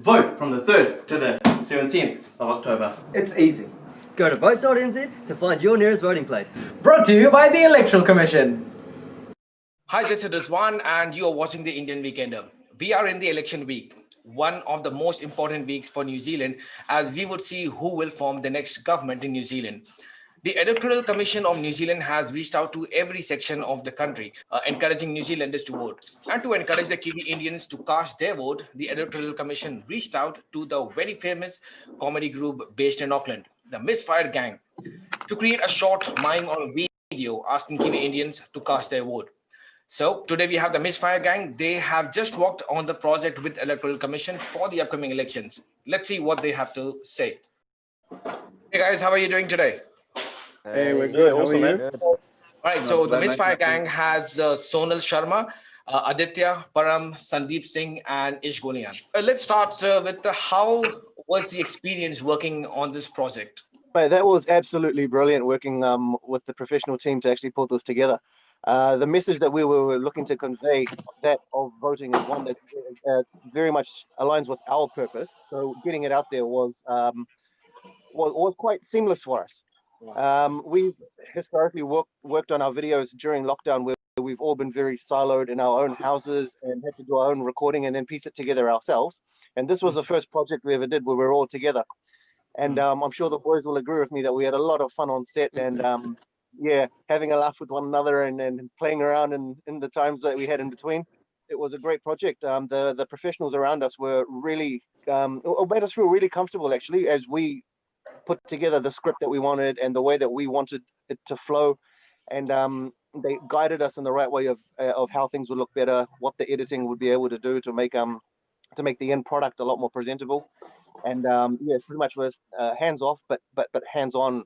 Vote from the 3rd to the 17th of October. It's easy. Go to vote.nz to find your nearest voting place. Brought to you by the Electoral Commission. Hi, this is Rizwan and you are watching the Indian Weekender. We are in the election week, one of the most important weeks for New Zealand, as we would see who will form the next government in New Zealand. The Electoral Commission of New Zealand has reached out to every section of the country, encouraging New Zealanders to vote. And to encourage the Kiwi Indians to cast their vote, the Electoral Commission reached out to the very famous comedy group based in Auckland, the Misfire Gang, to create a short mime or video asking Kiwi Indians to cast their vote. So today we have the Misfire Gang. They have just worked on the project with Electoral Commission for the upcoming elections. Let's see what they have to say. Hey guys, how are you doing today? Hey, we're good. Awesome, How are you? man. All right, so the Misfire Gang has Sonal Sharma, Aditya, Param, Sandeep Singh, and Ish Golian. Let's start with how was the experience working on this project? Mate, that was absolutely brilliant working with the professional team to actually pull this together. The message that we were looking to convey, that of voting, is one that very much aligns with our purpose. So getting it out there was quite seamless for us. We've historically worked on our videos during lockdown where we've all been very siloed in our own houses and had to do our own recording and then piece it together ourselves. And this was the first project we ever did where we were all together. And I'm sure the boys will agree with me that we had a lot of fun on set and yeah, having a laugh with one another and playing around in the times that we had in between. It was a great project. The professionals around us were really made us feel really comfortable actually as we put together the script that we wanted and the way that we wanted it to flow, and they guided us in the right way of how things would look better, what the editing would be able to do to make the end product a lot more presentable. And yeah, pretty much was hands off, but hands on,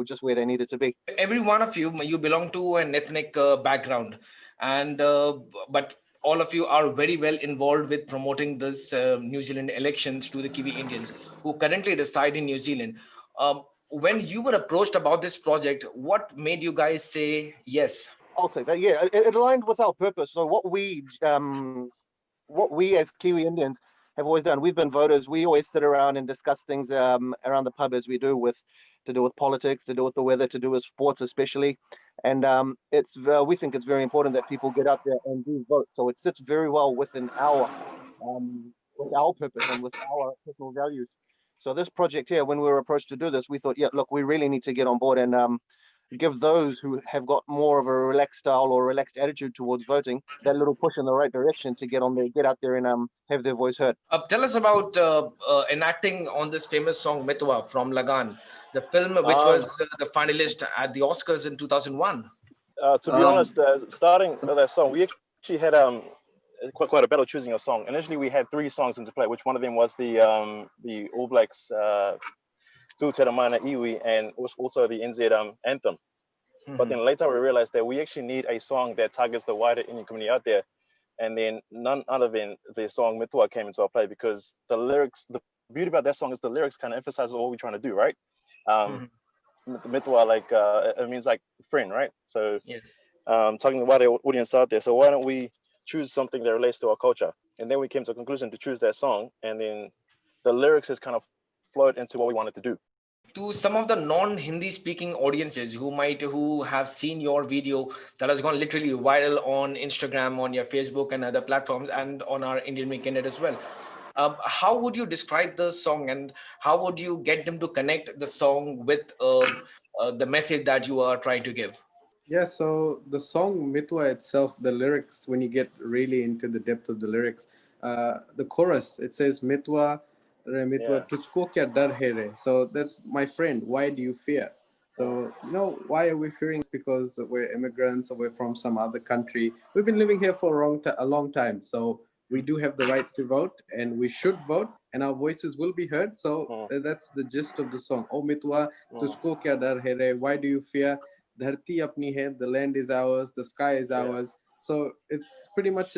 just where they needed to be. Every one of you belong to an ethnic background, and but all of you are very well involved with promoting this New Zealand elections to the Kiwi Indians who currently reside in New Zealand. When you were approached about this project, what made you guys say yes? I'll say that, yeah, it aligned with our purpose. So what we as Kiwi Indians have always done, we've been voters. We always sit around and discuss things around the pub as we do to do with politics, to do with the weather, to do with sports especially. And we think it's very important that people get out there and do vote. So it sits very well within with our purpose and with our personal values. So this project here, when we were approached to do this, we thought, yeah, look, we really need to get on board and give those who have got more of a relaxed style or relaxed attitude towards voting that little push in the right direction to get out there and have their voice heard. Tell us about enacting on this famous song Mitwa from Lagan, the film which was the finalist at the Oscars in 2001. To be honest, starting with that song, we actually had quite a battle choosing a song. Initially, we had 3 songs into play, which one of them was the All Blacks Tu Te Mana Iwi, and also the NZ anthem. But then later we realized that we actually need a song that targets the wider Indian community out there. And then none other than the song Mitwa came into our play, because the lyrics, the beauty about that song is the lyrics kind of emphasizes what we're trying to do, right? Mitwa, like, it means like friend, right? So yes. Talking to the wider audience out there. So why don't we choose something that relates to our culture? And then we came to a conclusion to choose that song. And then the lyrics has kind of flowed into what we wanted to do. To some of the non-Hindi speaking audiences who have seen your video that has gone literally viral on Instagram, on your Facebook and other platforms, and on our Indian Weekender as well, how would you describe the song and how would you get them to connect the song with the message that you are trying to give? Yeah, so the song Mitwa itself, the lyrics, when you get really into the depth of the lyrics, the chorus, it says Mitwa Re Mitwa Tujhko kya dar hai re. So that's my friend, why do you fear? So, why are we fearing? Because we're immigrants or we're from some other country. We've been living here for a long time. So we do have the right to vote and we should vote and our voices will be heard. So that's the gist of the song. Oh Mitwa Tujhko kya dar hai re. Why do you fear? Dharti apni hai, the land is ours, the sky is ours. So it's pretty much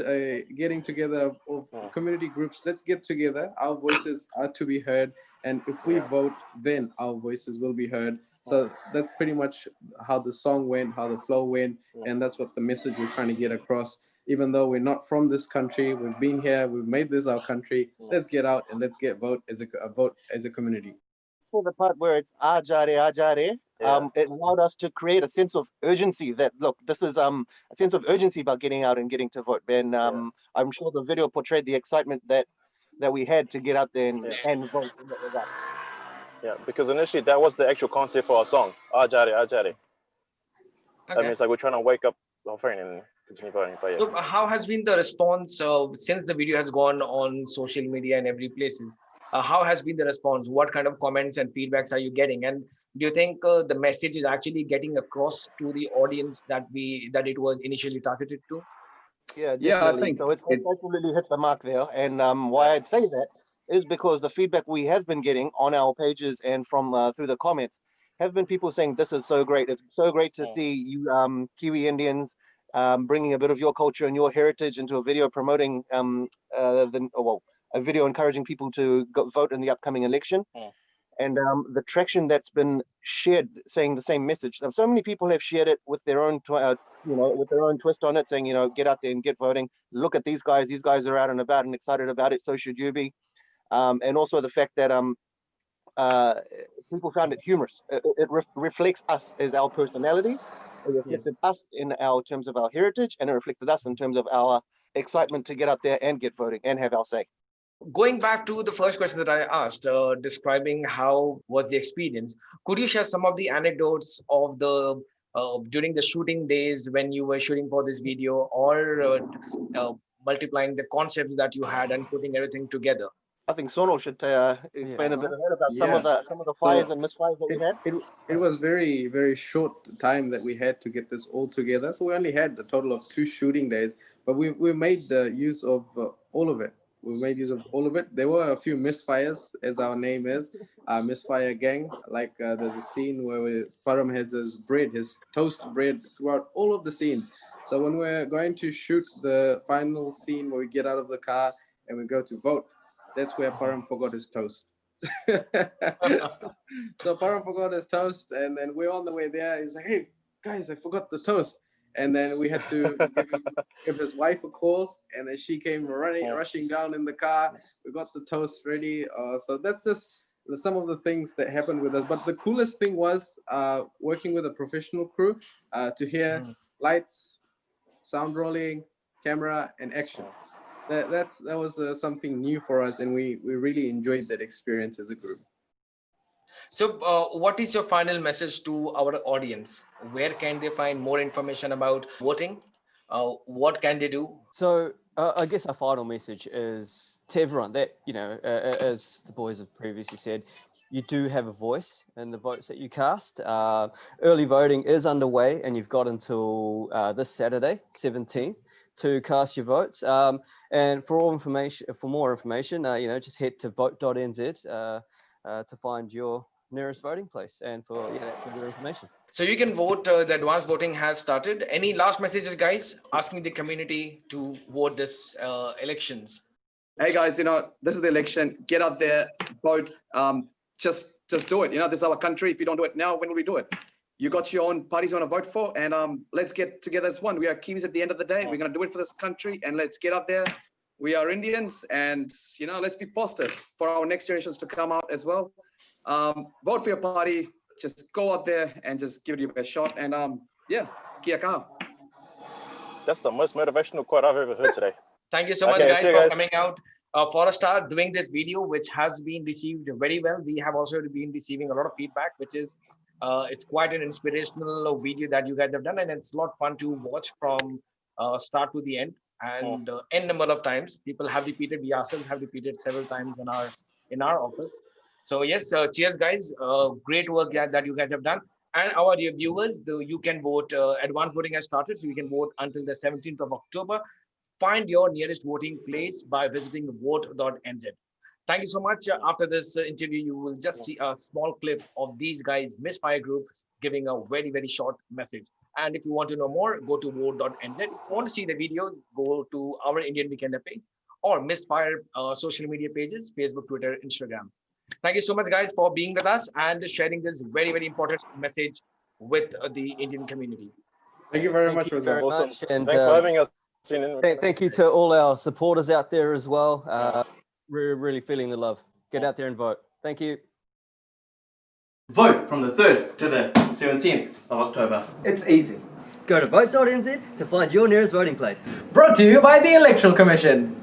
getting together of community groups. Let's get together. Our voices are to be heard. And if we vote, then our voices will be heard. So that's pretty much how the song went, how the flow went. And that's what the message we're trying to get across. even though we're not from this country, we've been here, we've made this our country. Let's get out and let's get vote as a community. For the part where it's ajare, it allowed us to create a sense of urgency that, look, this is a sense of urgency about getting out and getting to vote. And I'm sure the video portrayed the excitement that we had to get out there and vote in that regard. Yeah, because initially that was the actual concept for our song, Ajare, Ajare. That means like we're trying to wake up our friend and continue voting. But yeah. So how has been the response since the video has gone on social media and every places? How has been the response? What kind of comments and feedbacks are you getting? And do you think the message is actually getting across to the audience that it was initially targeted to? Yeah, definitely. I think so. It's absolutely hit the mark there. And why I'd say that is because the feedback we have been getting on our pages and from through the comments have been people saying this is so great. It's so great to see you Kiwi Indians bringing a bit of your culture and your heritage into a video promoting a video encouraging people to vote in the upcoming election. And the traction that's been shared saying the same message. So many people have shared it with their own with their own twist on it, saying, get out there and get voting. Look at these guys are out and about and excited about it, so should you be. And also the fact that people found it humorous. It reflects us as our personality. It reflected us in our terms of our heritage, and it reflected us in terms of our excitement to get out there and get voting and have our say. Going back to the first question that I asked, describing how was the experience, could you share some of the anecdotes of the during the shooting days when you were shooting for this video, or multiplying the concepts that you had and putting everything together? I think Sonal should explain a bit about some of the fires and misfires that we had. It was very, very short time that we had to get this all together. So we only had a total of 2 shooting days, but we made use of all of it. We made use of all of it. There were a few misfires, as our name is, Misfire Gang. Like there's a scene where Param has his toast bread throughout all of the scenes. So when we're going to shoot the final scene where we get out of the car and we go to vote, that's where Param forgot his toast. So Param forgot his toast, and then we're on the way there. He's like, "Hey guys, I forgot the toast." And then we had to give his wife a call, and then she came rushing down in the car. We got the toast ready. So that's just some of the things that happened with us. But the coolest thing was working with a professional crew to hear lights, sound rolling, camera, and action. That was something new for us, and we really enjoyed that experience as a group. So what is your final message to our audience? Where can they find more information about voting? What can they do? So I guess our final message is to everyone that, as the boys have previously said, you do have a voice in the votes that you cast. Early voting is underway, and you've got until this Saturday, 17th, to cast your votes. And for more information, just head to vote.nz to find your nearest voting place and for your information. So you can vote. The advanced voting has started. Any last messages, guys, asking the community to vote this elections? Hey guys, this is the election. Get out there, vote. Just do it. This is our country. If you don't do it now, when will we do it? You got your own parties you want to vote for, and let's get together as one. We are Kiwis at the end of the day. We're going to do it for this country, and let's get out there. We are Indians, and let's be positive for our next generations to come out as well. Vote for your party. Just go out there and just give it your best shot. And kia kaha. That's the most motivational quote I've ever heard today. Thank you so much, guys, for coming out. For a start, doing this video, which has been received very well. We have also been receiving a lot of feedback, which is it's quite an inspirational video that you guys have done, and it's a lot fun to watch from start to the end. And n number of times, people have repeated. We ourselves have repeated several times in our office. So yes, cheers, guys. Great work that you guys have done. And our dear viewers, you can vote. Advanced voting has started, so you can vote until the 17th of October. Find your nearest voting place by visiting vote.nz. Thank you so much. After this interview, you will just see a small clip of these guys, Misfire Group, giving a very, very short message. And if you want to know more, go to vote.nz. If you want to see the videos, go to our Indian Weekender page or Misfire social media pages, Facebook, Twitter, Instagram. Thank you so much, guys, for being with us and sharing this very, very important message with the Indian community. Thank you very much. Awesome. Thanks for having us. Thank you to all our supporters out there as well. We're really feeling the love. Get out there and vote. Thank you. Vote from the 3rd to the 17th of October. It's easy. Go to vote.nz to find your nearest voting place. Brought to you by the Electoral Commission.